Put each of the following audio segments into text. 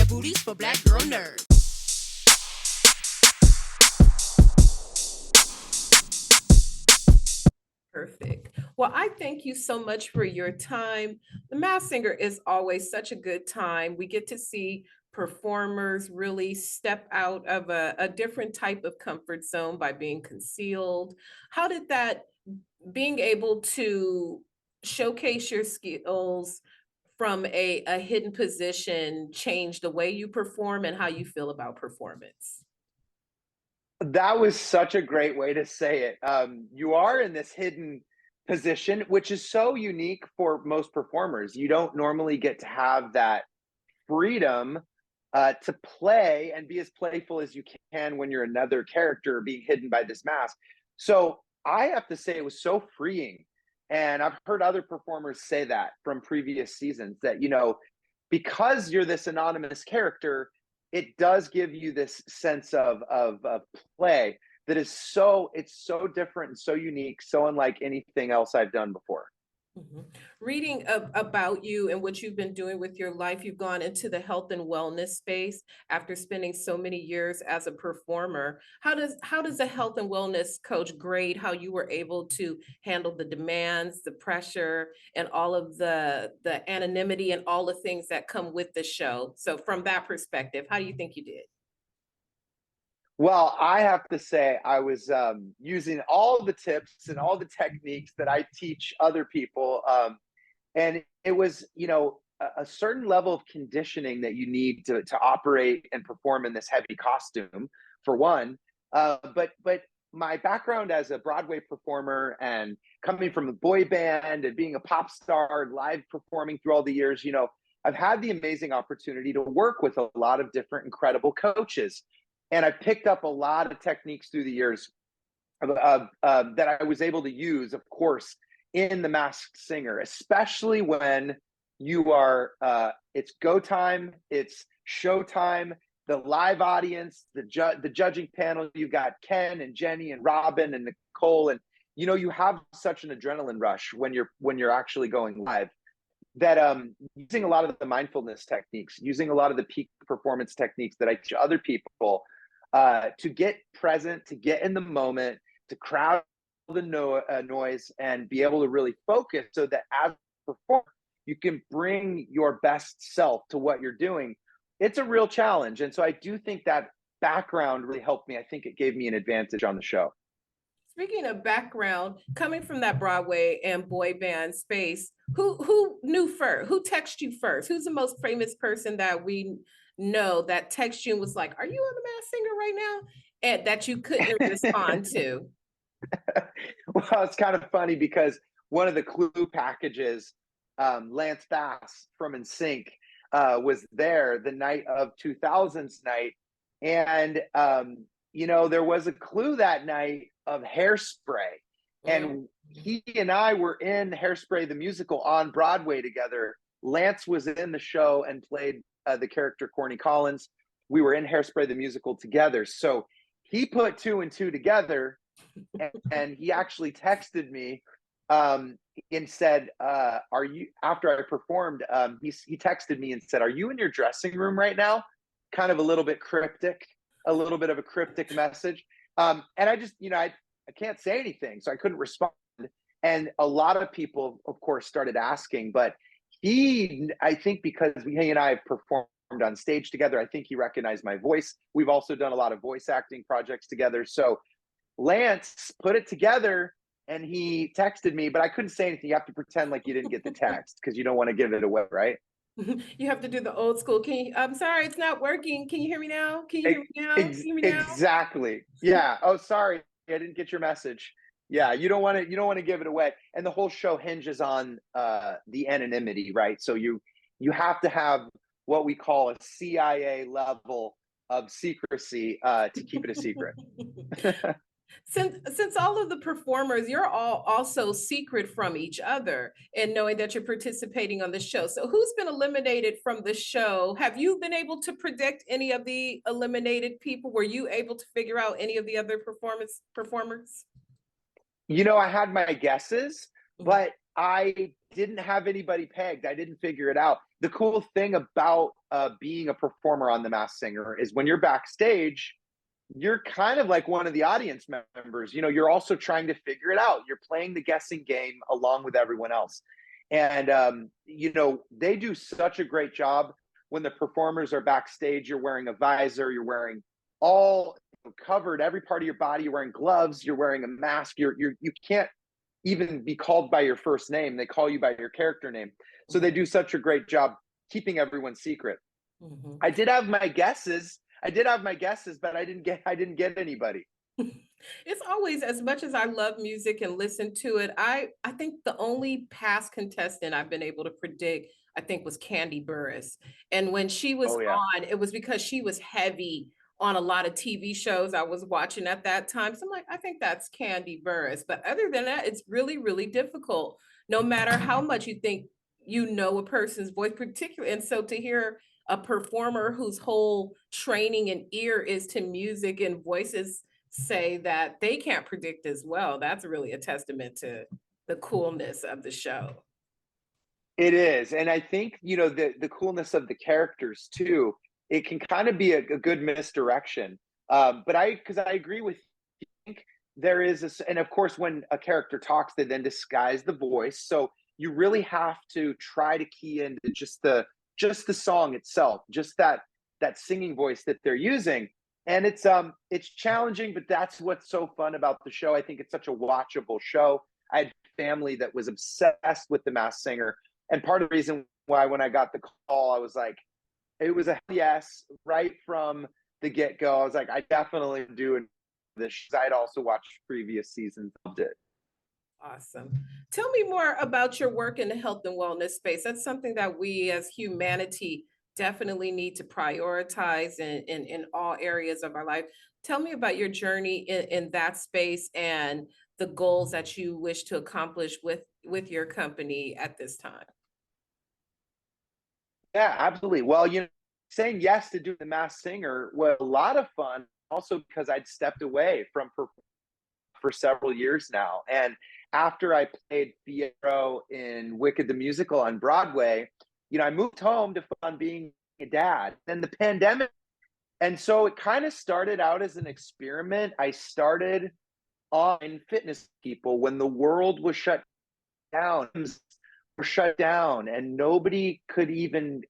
booties for black girl nerds. Perfect. Well, I thank you so much for your time. The Masked Singer is always such a good time. We get to see performers really step out of a different type of comfort zone by being concealed. How did that being able to showcase your skills from a hidden position change the way you perform and how you feel about performance? That was such a great way to say it. You are in this hidden position, which is so unique for most performers. You don't normally get to have that freedom to play and be as playful as you can when you're another character being hidden by this mask. So I have to say it was so freeing. And I've heard other performers say that from previous seasons that, because you're this anonymous character, it does give you this sense of play that is it's so different and so unique, so unlike anything else I've done before. Mhm. Reading about you and what you've been doing with your life, you've gone into the health and wellness space after spending so many years as a performer. How does a health and wellness coach grade how you were able to handle the demands, the pressure, and all of the anonymity and all the things that come with the show? So from that perspective, how do you think you did? Well, I have to say, I was using all the tips and all the techniques that I teach other people. And it was, a certain level of conditioning that you need to operate and perform in this heavy costume, for one. But my background as a Broadway performer and coming from a boy band and being a pop star, live performing through all the years, I've had the amazing opportunity to work with a lot of different incredible coaches. And I picked up a lot of techniques through the years that I was able to use, of course, in The Masked Singer, especially when you are, it's go time, it's show time, the live audience, the judging panel. You've got Ken and Jenny and Robin and Nicole, and you have such an adrenaline rush when you're actually going live that using a lot of the mindfulness techniques, using a lot of the peak performance techniques that I teach other people to get present, to get in the moment, to crowd the noise and be able to really focus so that as a performer, you can bring your best self to what you're doing. It's a real challenge. And so I do think that background really helped me. I think it gave me an advantage on the show. Speaking of background, coming from that Broadway and boy band space, who knew first? Who texted you first? Who's the most famous person that we know that texted you and was like, "Are you on the Masked Singer right now?" And that you couldn't respond to? Well, it's kind of funny because one of the clue packages, Lance Bass from NSYNC, was there the night of 2000's night. And, there was a clue that night of Hairspray. Mm. And he and I were in Hairspray, the musical, on Broadway together. Lance was in the show and played the character Corny Collins. We were in Hairspray, the musical, together. So he put two and two together, and he actually texted me and said, "Are you?" After I performed, he texted me and said, "Are you in your dressing room right now?" Kind of a little bit cryptic, a little bit of a cryptic message. And I just, I can't say anything, so I couldn't respond. And a lot of people, of course, started asking, but I think because he and I have performed on stage together, I think he recognized my voice. We've also done a lot of voice acting projects together. So Lance put it together and he texted me, but I couldn't say anything. You have to pretend like you didn't get the text because you don't want to give it away, right? You have to do the old school. I'm sorry, it's not working. Can you hear me now? Can you hear me now? Can you hear me now? Exactly. Yeah. Oh, sorry, I didn't get your message. Yeah, you don't want to give it away. And the whole show hinges on the anonymity, right? So you have to have what we call a CIA level of secrecy to keep it a secret. Since all of the performers, you're all also secret from each other and knowing that you're participating on the show. So who's been eliminated from the show? Have you been able to predict any of the eliminated people? Were you able to figure out any of the other performers? I had my guesses, Mhm. but I didn't have anybody pegged. I didn't figure it out. The cool thing about being a performer on The Masked Singer is when you're backstage, you're kind of like one of the audience members. You know, you're also trying to figure it out. You're playing the guessing game along with everyone else. And, you know, they do such a great job when the performers are backstage. You're wearing a visor, you're wearing all covered every part of your body, you're wearing gloves, you're wearing a mask, you can't even be called by your first name. They call you by your character name. So they do such a great job keeping everyone secret. Mhm. I did have my guesses. I did have my guesses, but I didn't get anybody. It's always, as much as I love music and listen to it, I think the only past contestant I've been able to predict, I think, was Candy Burris. And when she was Oh yeah. on, it was because she was heavy on a lot of TV shows I was watching at that time. So I'm like, I think that's Candy Burris. But other than that, it's really, really difficult, no matter how much you think you know a person's voice, particularly. And so to hear a performer whose whole training and ear is to music and voices say that they can't predict as well. That's really a testament to the coolness of the show. It is, and I think, you know, the coolness of the characters too. It can kind of be a good misdirection. But because I agree with you, I think there is and of course, when a character talks, they then disguise the voice. So you really have to try to key into just the song itself, just that singing voice that they're using. And it's challenging, but that's what's so fun about the show. I think it's such a watchable show. I had family that was obsessed with The Masked Singer, and part of the reason why when I got the call, I was like, it was a yes right from the get go. I was like, I definitely do this. I'd also watched previous seasons, loved it. Awesome. Tell me more about your work in the health and wellness space. That's something that we as humanity definitely need to prioritize in all areas of our life. Tell me about your journey in that space and the goals that you wish to accomplish with your company at this time. Yeah, absolutely. Well, you know, saying yes to do The Masked Singer was a lot of fun, also because I'd stepped away from for several years now. And after I played Fiyero in Wicked the Musical on Broadway, you know, I moved home to focus on being a dad. Then the pandemic, and so it kind of started out as an experiment. I started on fitness people when the world was shut down, were shut down, and nobody could even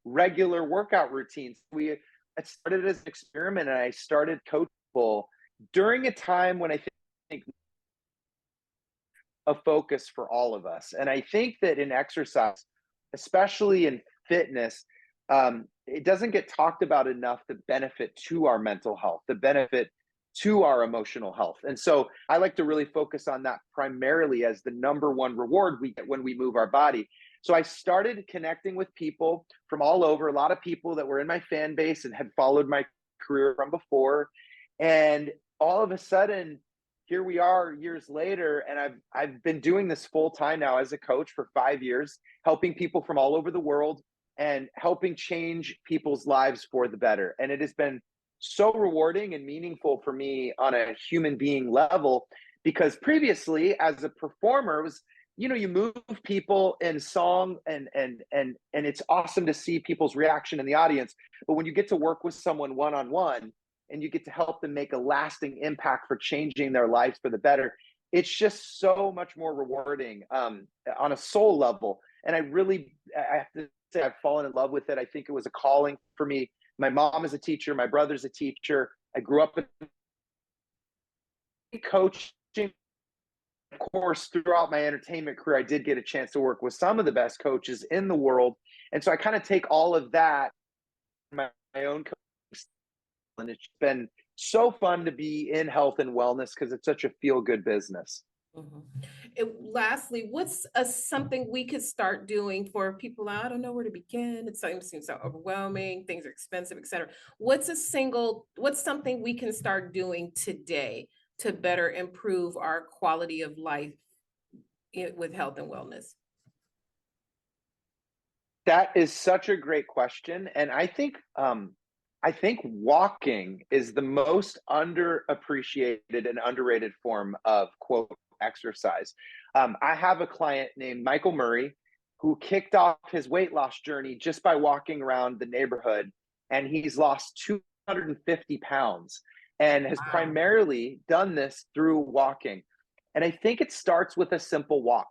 regular workout routines. It started as an experiment, and I started coaching people during a time when I think a focus for all of us. And I think that in exercise, especially in fitness, it doesn't get talked about enough, the benefit to our mental health, the benefit to our emotional health. And so I like to really focus on that primarily as the number one reward we get when we move our body. So I started connecting with people from all over, a lot of people that were in my fan base and had followed my career from before. And all of a sudden, here we are years later, and I've been doing this full time now as a coach for 5 years, helping people from all over the world and helping change people's lives for the better. And it has been so rewarding and meaningful for me on a human being level, because previously as a performer, it was, you know, you move people in song, and it's awesome to see people's reaction in the audience. But when you get to work with someone one on one, and you get to help them make a lasting impact for changing their lives for the better, it's just so much more rewarding on a soul level. And I have to say, I've fallen in love with it. I think it was a calling for me. My mom is a teacher, my brother's a teacher. I grew up in coaching. Of course, throughout my entertainment career, I did get a chance to work with some of the best coaches in the world. And so I kind of take all of that, my own coaching, and it's been so fun to be in health and wellness because it's such a feel good business. Mhm. Lastly, what's something we could start doing for people? I don't know where to begin. It seems so overwhelming. Things are expensive, etc. What's something we can start doing today to better improve our quality of life with health and wellness? That is such a great question, and I think walking is the most underappreciated and underrated form of quote exercise. I have a client named Michael Murray who kicked off his weight loss journey just by walking around the neighborhood, and he's lost 250 pounds and has Wow. primarily done this through walking. And I think it starts with a simple walk.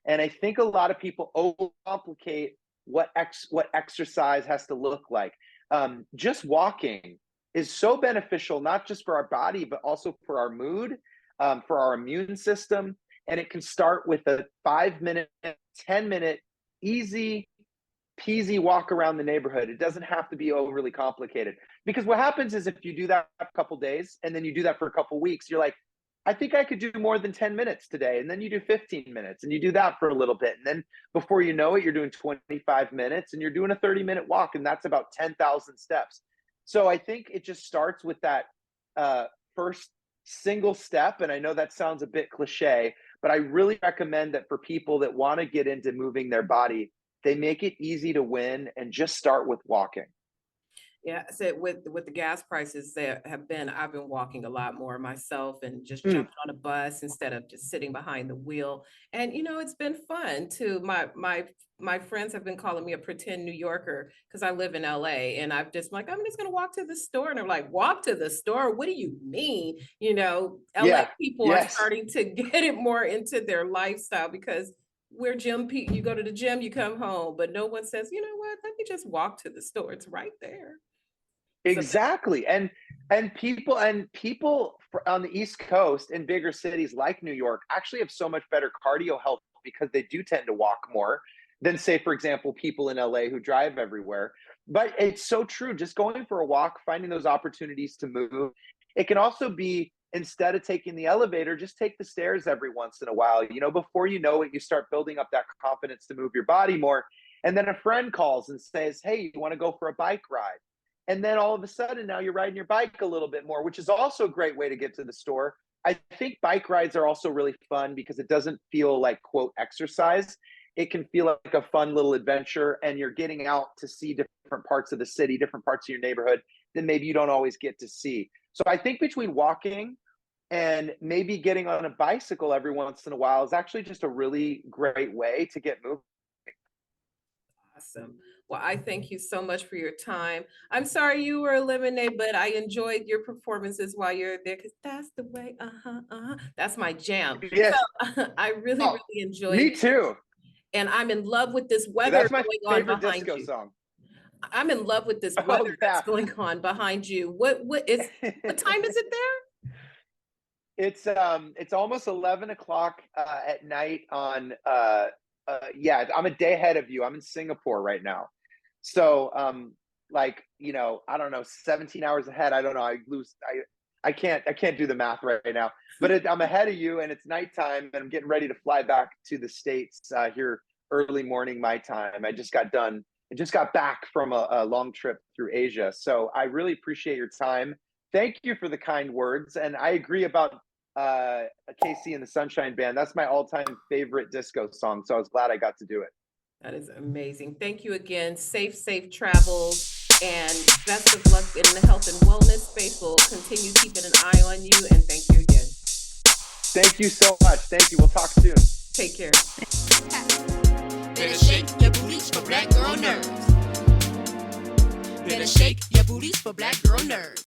And I think a lot of people overcomplicate what exercise has to look like. Just walking is so beneficial, not just for our body, but also for our mood, for our immune system. And it can start with a 5 minute, 10-minute, easy peasy walk around the neighborhood. It doesn't have to be overly complicated. Because what happens is if you do that a couple days and then you do that for a couple weeks, you're like, I think I could do more than 10 minutes today. And then you do 15 minutes and you do that for a little bit. And then before you know it, you're doing 25 minutes and you're doing a 30-minute walk. And that's about 10,000 steps. So I think it just starts with that first single step. And I know that sounds a bit cliche, but I really recommend that for people that want to get into moving their body, they make it easy to win and just start with walking. Yeah, I said with the gas prices that have been, I've been walking a lot more myself and just Mm, jumping on a bus instead of just sitting behind the wheel. And it's been fun too. My friends have been calling me a pretend New Yorker because I live in LA, and I'm just gonna walk to the store. And they're like, walk to the store? What do you mean? LA yeah. people are Yes. starting to get it more into their lifestyle because we're gym people. You go to the gym, you come home, but no one says, you know what, let me just walk to the store. It's right there. So Exactly. And people on the East Coast in bigger cities like New York actually have so much better cardio health because they do tend to walk more than, say, for example, people in LA who drive everywhere. But it's so true. Just going for a walk, finding those opportunities to move. It can also be, instead of taking the elevator, just take the stairs every once in a while. Before you know it, you start building up that confidence to move your body more. And then a friend calls and says, hey, you want to go for a bike ride? And then all of a sudden now you're riding your bike a little bit more, which is also a great way to get to the store. I think bike rides are also really fun because it doesn't feel like, quote, exercise. It can feel like a fun little adventure, and you're getting out to see different parts of the city, different parts of your neighborhood that maybe you don't always get to see. So I think between walking and maybe getting on a bicycle every once in a while is actually just a really great way to get moving. awesome. Well, I thank you so much for your time. I'm sorry you were eliminated, but I enjoyed your performances while you're there because that's the way. Uh-huh, uh-huh. That's my jam. So Yes. I really, Oh, really enjoyed me it. too. And I'm in love with this weather That's my going on favorite behind disco you. song. I'm in love with this Oh, weather that's yeah. going on behind you. What time is it there? It's almost 11 o'clock at night on yeah, I'm a day ahead of you. I'm in Singapore right now. So like, I don't know, 17 hours ahead. I don't know. I can't do the math right now. But I'm ahead of you and it's nighttime and I'm getting ready to fly back to the States here early morning my time. I just got back from a long trip through Asia. So I really appreciate your time. Thank you for the kind words. And I agree about uh KC and the Sunshine Band. That's my all-time favorite disco song. So I was glad I got to do it. That is amazing. Thank you again. Safe travels and best of luck in the health and wellness space. We'll continue keeping an eye on you and thank you again. Thank you so much. Thank you. We'll talk soon. Take care. Better shake your booties for black girl nerves. Better shake your booties for black girl nerves.